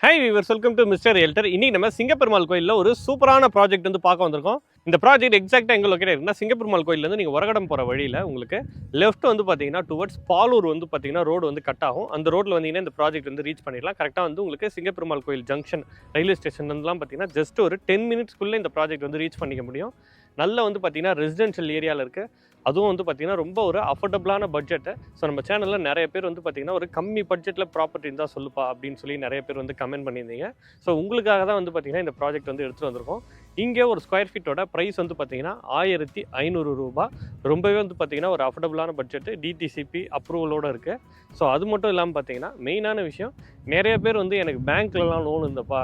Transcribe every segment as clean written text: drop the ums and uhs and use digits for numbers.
Hi viewers, welcome to mister realtor. இன்னைக்கு நம்ம சிங்கப்பெருமாள் கோயிலில் ஒரு சூப்பரான ப்ராஜெக்ட் வந்து பார்க்க வந்திருக்கோம். இந்த ப்ராஜெக்ட் எக்ஸாக்டாக எங்கே லொக்கேட் இருக்குன்னா, சிங்கப்பெருமாள் கோயிலேருந்து நீங்கள் ஒரகடம் போகிற வழியில் உங்களுக்கு லெஃப்ட் வந்து பார்த்தீங்கன்னா டுவர்ட்ஸ் பாலூர் வந்து பார்த்தீங்கன்னா ரோடு வந்து கட் ஆகும். அந்த ரோட்டில் வந்தீங்கன்னா இந்த ப்ராஜெக்ட் வந்து ரீச் பண்ணிடலாம். கரெக்டாக வந்து உங்களுக்கு சிங்கப்பெருமாள் கோயில் ஜங்ஷன் ரயில்வே ஸ்டேஷன்லாம் பார்த்தீங்கன்னா ஜஸ்ட் ஒரு 10 மினிட்ஸ்க்குள்ளே இந்த ப்ராஜெக்ட் வந்து ரீச் பண்ணிக்க முடியும். நல்ல வந்து பார்த்தீங்கன்னா ரெசிடென்ஷியல் ஏரியாவில் இருக்குது. அதுவும் வந்து பார்த்திங்கன்னா ரொம்ப ஒரு அஃபோர்டபுளான பட்ஜெட்டு. ஸோ நம்ம சேனலில் நிறைய பேர் வந்து பார்த்திங்கன்னா ஒரு கம்மி பட்ஜெட்டில் ப்ராப்பர்ட்டி இருந்தால் சொல்லுப்பா அப்படின்னு சொல்லி நிறைய பேர் வந்து கமெண்ட் பண்ணியிருந்தீங்க. ஸோ உங்களுக்காக தான் வந்து பார்த்திங்கன்னா இந்த ப்ராஜெக்ட் வந்து எடுத்துகிட்டு வந்திருக்கோம். இங்கே ஒரு ஸ்கொயர் ஃபீட்டோட ப்ரைஸ் வந்து பார்த்திங்கன்னா 1500 ரூபா. ரொம்பவே வந்து பார்த்திங்கன்னா ஒரு அஃபோர்டபுளான பட்ஜெட்டு, டிடிசிபி அப்ரூவலோடு இருக்குது. ஸோ அது மட்டும் இல்லாமல் பார்த்திங்கன்னா மெயினான விஷயம், நிறைய பேர் வந்து எனக்கு பேங்க்லலாம் லோன் இருந்தப்பா,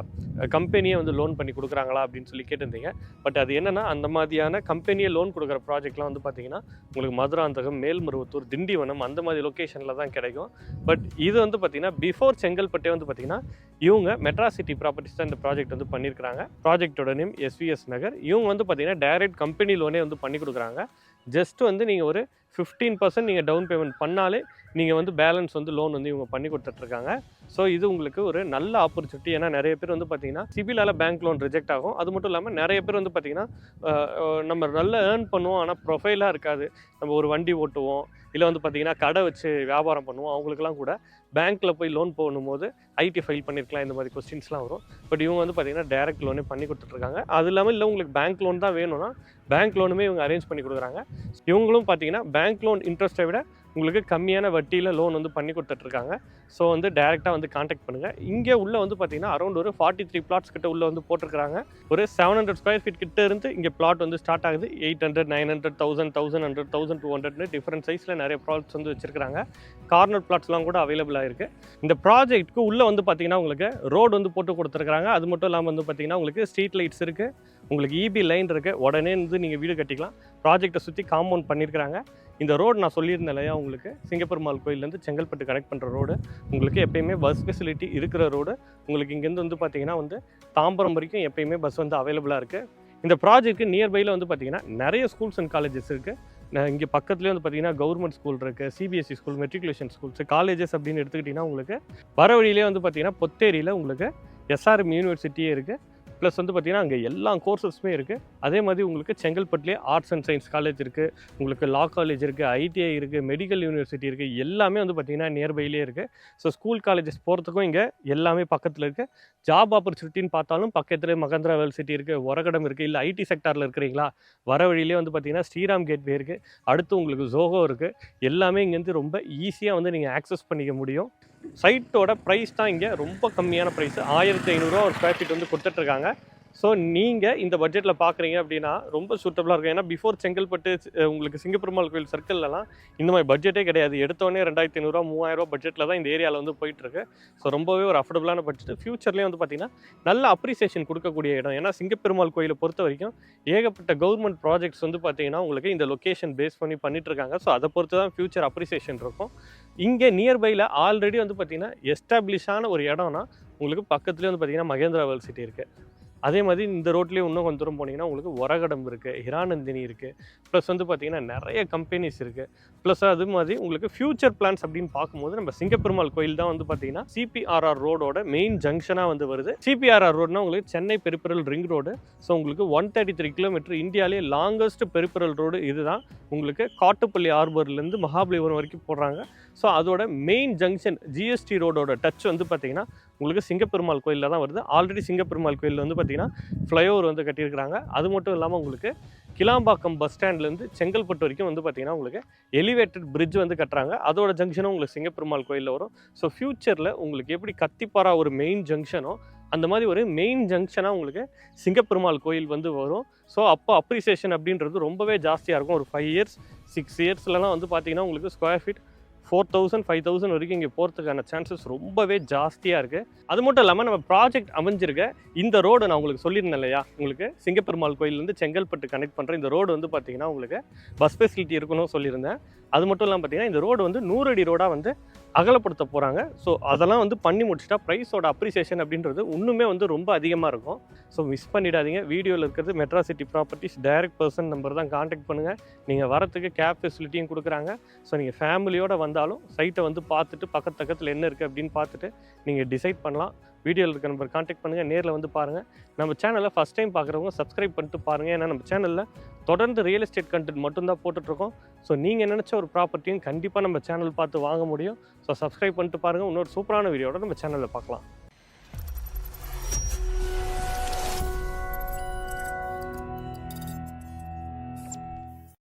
கம்பெனியே வந்து லோன் பண்ணி கொடுக்குறாங்களா அப்படின்னு சொல்லி கேட்டிருந்தீங்க. பட் அது என்னென்னா, அந்த மாதிரியான கம்பெனியே லோன் கொடுக்குற ப்ராஜெக்ட்லாம் வந்து பார்த்திங்கன்னா உங்களுக்கு மதுராந்தகம், மேல்மருவத்தூர், திண்டிவனம் அந்த மாதிரி லொக்கேஷனில் தான் கிடைக்கும். பட் இது வந்து பார்த்திங்கன்னா பிஃபோர் செங்கல்பட்டே வந்து பார்த்திங்கன்னா இவங்க மெட்ராசிட்டி ப்ராப்பர்ட்டிஸ் தான் இந்த ப்ராஜெக்ட் வந்து பண்ணியிருக்கிறாங்க. ப்ராஜெக்டோட நேம் எஸ்விஎஸ் நகர். இவங்க வந்து பார்த்திங்கன்னா டைரக்ட் கம்பெனி லோனே வந்து பண்ணி கொடுக்குறாங்க. ஜஸ்ட் வந்து நீங்கள் ஒரு 15% நீங்கள் டவுன் பேமெண்ட் பண்ணாலே நீங்கள் வந்து பேலன்ஸ் வந்து லோன் வந்து இவங்க பண்ணி கொடுத்துட்ருக்காங்க. ஸோ இது உங்களுக்கு ஒரு நல்ல ஆப்பர்ச்சுனிட்டி. ஏன்னா நிறைய பேர் வந்து பார்த்திங்கன்னா சிபிலால் பேங்க் லோன் ரிஜெக்ட் ஆகும். அது மட்டும் இல்லாமல் நிறைய பேர் வந்து பார்த்திங்கன்னா நம்ம நல்லா ஏர்ன் பண்ணுவோம், ஆனால் ப்ரொஃபைலாக இருக்காது. நம்ம ஒரு வண்டி ஓட்டுவோம், இல்லை வந்து பார்த்திங்கன்னா கடை வச்சு வியாபாரம் பண்ணுவோம். அவங்களுக்குலாம் கூட பேங்க்கில் போய் லோன் போகணும்போது ஐடி ஃபைல் பண்ணியிருக்கலாம், இந்த மாதிரி கொஸ்டின்ஸ்லாம் வரும். பட் இவங்க வந்து பார்த்திங்கன்னா டைரக்ட் லோனே பண்ணி கொடுத்துட்ருக்காங்க. அது இல்லாமல் இல்லை உங்களுக்கு பேங்க் லோன் தான் வேணும்னா பேங்க் லோனுமே இவங்க அரேஞ்ச் பண்ணி கொடுக்குறாங்க. இவங்களும் பார்த்திங்கன்னா பேங்க் லோன் இன்ட்ரெஸ்ட்டை விட உங்களுக்கு கம்மியான வட்டியில் லோன் வந்து பண்ணி கொடுத்துட்ருக்காங்க. ஸோ வந்து டேரெக்டாக வந்து காண்டாக்ட் பண்ணுங்கள். இங்கே உள்ளே வந்து பார்த்திங்கன்னா அரௌண்ட் ஒரு 43 பிளாட்ஸ் கிட்ட உள்ளே வந்து போட்டிருக்காங்க. ஒரு 700 ஸ்கொயர் ஃபீட் கிட்ட இருந்து இங்கே பிளாட் வந்து ஸ்டார்ட் ஆகுது. 800, 900, 1000, 1100, 1200 டிஃப்ரெண்ட் சைஸில் நிறைய ப்ளாட்ஸ் வந்து வச்சுருக்காங்க. கார்னர் பிளாட்ஸ்லாம் கூட அவைலபிளாக இருக்குது. இந்த ப்ராஜெக்ட்டுக்கு உள்ளே வந்து பார்த்திங்கன்னா உங்களுக்கு ரோடு வந்து போட்டு கொடுத்துருக்காங்க. அது மட்டும் இல்லாமல் வந்து பார்த்திங்கன்னா உங்களுக்கு ஸ்ட்ரீட் லைட்ஸ் இருக்குது, உங்களுக்கு இபி லைன் இருக்குது. உடனே வந்து நீங்கள் வீடு கட்டிக்கலாம். ப்ராஜெக்டை சுற்றி காம்பவுண்ட் பண்ணியிருக்கிறாங்க. இந்த ரோடு நான் சொல்லியிருந்தேன் இல்லையா, உங்களுக்கு சிங்கப்பெருமாள் கோயிலேருந்து செங்கல்பட்டு கனெக்ட் பண்ணுற ரோடு. உங்களுக்கு எப்பயுமே பஸ் ஃபெசிலிட்டி இருக்கிற ரோடு. உங்களுக்கு இங்கேருந்து வந்து பார்த்திங்கன்னா வந்து தாம்பரம் வரைக்கும் எப்பயுமே பஸ் வந்து அவைலபிளாக இருக்குது. இந்த ப்ராஜெக்ட்டுக்கு நியர்பையில் வந்து பார்த்திங்கன்னா நிறைய ஸ்கூல்ஸ் அண்ட் காலேஜஸ் இருக்குது. இங்கே பக்கத்துலேயே வந்து பார்த்திங்கன்னா கவர்மெண்ட் ஸ்கூல் இருக்குது, CBSE school, matriculation schools, colleges அப்படின்னு எடுத்துக்கிட்டிங்கன்னா உங்களுக்கு வர வழியிலே வந்து பார்த்திங்கன்னா பொத்தேரியில் உங்களுக்கு எஸ்ஆர்எம் யூனிவர்சிட்டியே இருக்குது. ப்ளஸ் வந்து பார்த்திங்கன்னா அங்கே எல்லா கோர்சஸுமே இருக்குது. அதே மாதிரி உங்களுக்கு செங்கல்பட்டுலேயே ஆர்ட்ஸ் அண்ட் சயின்ஸ் காலேஜ் இருக்குது, உங்களுக்கு லா காலேஜ் இருக்குது, ஐடிஐ இருக்குது, மெடிக்கல் யூனிவர்சிட்டி இருக்குது. எல்லாமே வந்து பார்த்திங்கன்னா நியர்பைலே இருக்குது. ஸோ ஸ்கூல் காலேஜஸ் போகிறதுக்கும் இங்கே எல்லாமே பக்கத்தில் இருக்குது. ஜாப் ஆப்பர்ச்சுனிட்டின்னு பார்த்தாலும் பக்கத்துலேயே மகேந்திரா யூனிவர்சிட்டி இருக்குது, ஒரகடம் இருக்குது. இல்லை ஐடி செக்டாரில் இருக்கிறீங்களா, வர வழியிலே வந்து பார்த்திங்கன்னா ஸ்ரீராம் கேட்வே இருக்குது. அடுத்து உங்களுக்கு ஜோகோ இருக்குது. எல்லாமே இங்கேருந்து ரொம்ப ஈஸியாக வந்து நீங்கள் ஆக்சஸ் பண்ணிக்க முடியும். சைட்டோட ப்ரைஸ் தான் இங்கே ரொம்ப கம்மியான ப்ரைஸு. 1500 ஒரு ஸ்கொயர் ஃபீட் வந்து கொடுத்துட்ருக்காங்க. ஸோ நீங்கள் இந்த பட்ஜெட்டில் பார்க்குறீங்க அப்படின்னா ரொம்ப சூட்டபுளாக இருக்கும். ஏன்னா பிஃபோர் செங்கல்பட்டு உங்களுக்கு சிங்கப்பெருமாள் கோயில் சர்க்கிள்லாம் இந்த மாதிரி பட்ஜெட்டே கிடையாது. எடுத்தோடனே 2500, 3000 பட்ஜெட்டில் தான் இந்த ஏரியாவில் வந்து போயிட்டுருக்கு. ஸோ ரொம்பவே ஒரு அஃபோர்டபுளான பட்ஜெட். ஃப்யூச்சர்லேயே வந்து பார்த்திங்கன்னா நல்ல அப்ரிசியேஷன் கொடுக்கக்கூடிய இடம். ஏன்னா சிங்கப்பெருமாள் கோயிலை பொறுத்த வரைக்கும் ஏகப்பட்ட கவர்மெண்ட் ப்ராஜெக்ட்ஸ் வந்து பார்த்திங்கன்னா உங்களுக்கு இந்த லொக்கேஷன் பேஸ் பண்ணி பண்ணிட்டுருக்காங்க. ஸோ அதை பொறுத்து தான் ஃப்யூச்சர் அப்ரிசியேஷன் இருக்கும். இங்கே நியர்பையில் ஆல்ரெடி வந்து பார்த்திங்கன்னா எஸ்டாப்ளிஷான ஒரு இடம்னா உங்களுக்கு பக்கத்துலேயே வந்து பார்த்திங்கன்னா மகேந்திரா யூனிவர்சிட்டி இருக்குது. அதே மாதிரி இந்த ரோட்லேயே இன்னும் கொஞ்சம் தூரம் போனீங்கன்னா உங்களுக்கு ஒரகடம் இருக்குது, ஹிரானந்தினி இருக்குது. ப்ளஸ் வந்து பார்த்திங்கன்னா நிறைய கம்பெனிஸ் இருக்குது. ப்ளஸ் அது மாதிரி உங்களுக்கு ஃப்யூச்சர் பிளான்ஸ் அப்படின்னு பார்க்கும்போது நம்ம சிங்கப்பெருமாள் கோயில் தான் வந்து பார்த்திங்கன்னா சிபிஆர்ஆர் ரோடோட மெயின் ஜங்ஷனாக வந்து வருது. சிபிஆர்ஆர் ரோடுனா உங்களுக்கு Chennai peripheral ring road. So உங்களுக்கு 133 கிலோமீட்டர், இந்தியாவிலே லாங்கஸ்ட் பெரிபரல் ரோடு இதுதான். உங்களுக்கு காட்டுப்பள்ளி ஹார்பர்லேருந்து மகாபலிபுரம் வரைக்கும் போடுறாங்க. ஸோ அதோட மெயின் ஜங்ஷன் ஜிஎஸ்டி ரோடோட டச் வந்து பார்த்திங்கன்னா உங்களுக்கு சிங்கப்பெருமாள் கோயிலில் தான் வருது. ஆல்ரெடி சிங்கப்பெருமாள் கோயிலில் வந்து பார்த்திங்கன்னா ஃப்ளைஓவர் வந்து கட்டியிருக்கிறாங்க. அது மட்டும் இல்லாமல் உங்களுக்கு கிளாம்பாக்கம் பஸ் ஸ்டாண்ட்லேருந்து செங்கல்பட்டு வரைக்கும் வந்து பார்த்திங்கன்னா உங்களுக்கு எலிவேட்டட் பிரிட்ஜ் வந்து கட்டுறாங்க. அதோட ஜங்ஷனும் உங்களுக்கு சிங்கப்பெருமாள் கோயிலில் வரும். ஸோ ஃப்யூச்சரில் உங்களுக்கு எப்படி கத்திப்பாரா ஒரு மெயின் ஜங்ஷனோ அந்த மாதிரி ஒரு மெயின் ஜங்ஷனாக உங்களுக்கு சிங்கப்பெருமாள் கோயில் வந்து வரும். ஸோ அப்போ அப்ரிசியேஷன் அப்படின்றது ரொம்பவே ஜாஸ்தியாக இருக்கும். ஒரு 5 இயர்ஸ் 6 இயர்ஸ்லலாம் வந்து பார்த்திங்கன்னா உங்களுக்கு ஸ்கொயர் ஃபீட் 4000, 5000 வரைக்கும் இங்கே போகிறதுக்கான சான்சஸ் ரொம்பவே ஜாஸ்தியாக இருக்குது. அது மட்டும் இல்லாமல் நம்ம ப்ராஜெக்ட் அமைஞ்சிருக்க இந்த ரோடு நான் உங்களுக்கு சொல்லியிருந்தேன் இல்லையா, உங்களுக்கு சிங்கப்பெருமாள் கோயிலேருந்து செங்கல்பட்டு கனெக்ட் பண்ணுற இந்த ரோடு வந்து பார்த்திங்கன்னா உங்களுக்கு பஸ் ஃபெசிலிட்டி இருக்கணும்னு சொல்லியிருந்தேன். அது மட்டும் இல்லாமல் பார்த்திங்கன்னா இந்த ரோடு வந்து 100 அடி ரோடாக வந்து அகலப்படுத்த போகிறாங்க. ஸோ அதெல்லாம் வந்து பண்ணி முடிச்சுட்டா ப்ரைஸோட அப்ரிசியேஷன் அப்படின்றது இன்னுமே வந்து ரொம்ப அதிகமாக இருக்கும். ஸோ மிஸ் பண்ணிடாதீங்க. வீடியோவில் இருக்கிறது Madras City properties direct person number தான், காண்டாக்ட் பண்ணுங்கள். நீங்கள் வரத்துக்கு கேப் ஃபெசிலிட்டியும் கொடுக்குறாங்க. ஸோ நீங்கள் ஃபேமிலியோடு வந்தாலும் சைட்டை வந்து பார்த்துட்டு பக்கத்தில் என்ன இருக்குது அப்படின்னு பார்த்துட்டு நீங்கள் டிசைட் பண்ணலாம். வீடியோவில் இருக்க நம்பர் கான்டாக்ட் பண்ணுங்கள், நேரில் வந்து பாருங்கள். நம்ம சேனலை ஃபஸ்ட் டைம் பார்க்குறவங்க சப்ஸ்கிரைப் பண்ணிட்டு பாருங்கள். ஏன்னா நம்ம சேனலில் தொடர்ந்து ரியல் எஸ்டேட் கண்டென்ட் மட்டும்தான் போட்டுட்ருக்கோம். ஸோ நீங்கள் நினச்ச ஒரு ப்ராப்பர்ட்டியும் கண்டிப்பாக நம்ம சேனல் பார்த்து வாங்க முடியும். ஸோ சப்ஸ்கிரைப் பண்ணிட்டு பாருங்கள். இன்னொரு சூப்பரான வீடியோட நம்ம சேனலில் பார்க்கலாம்.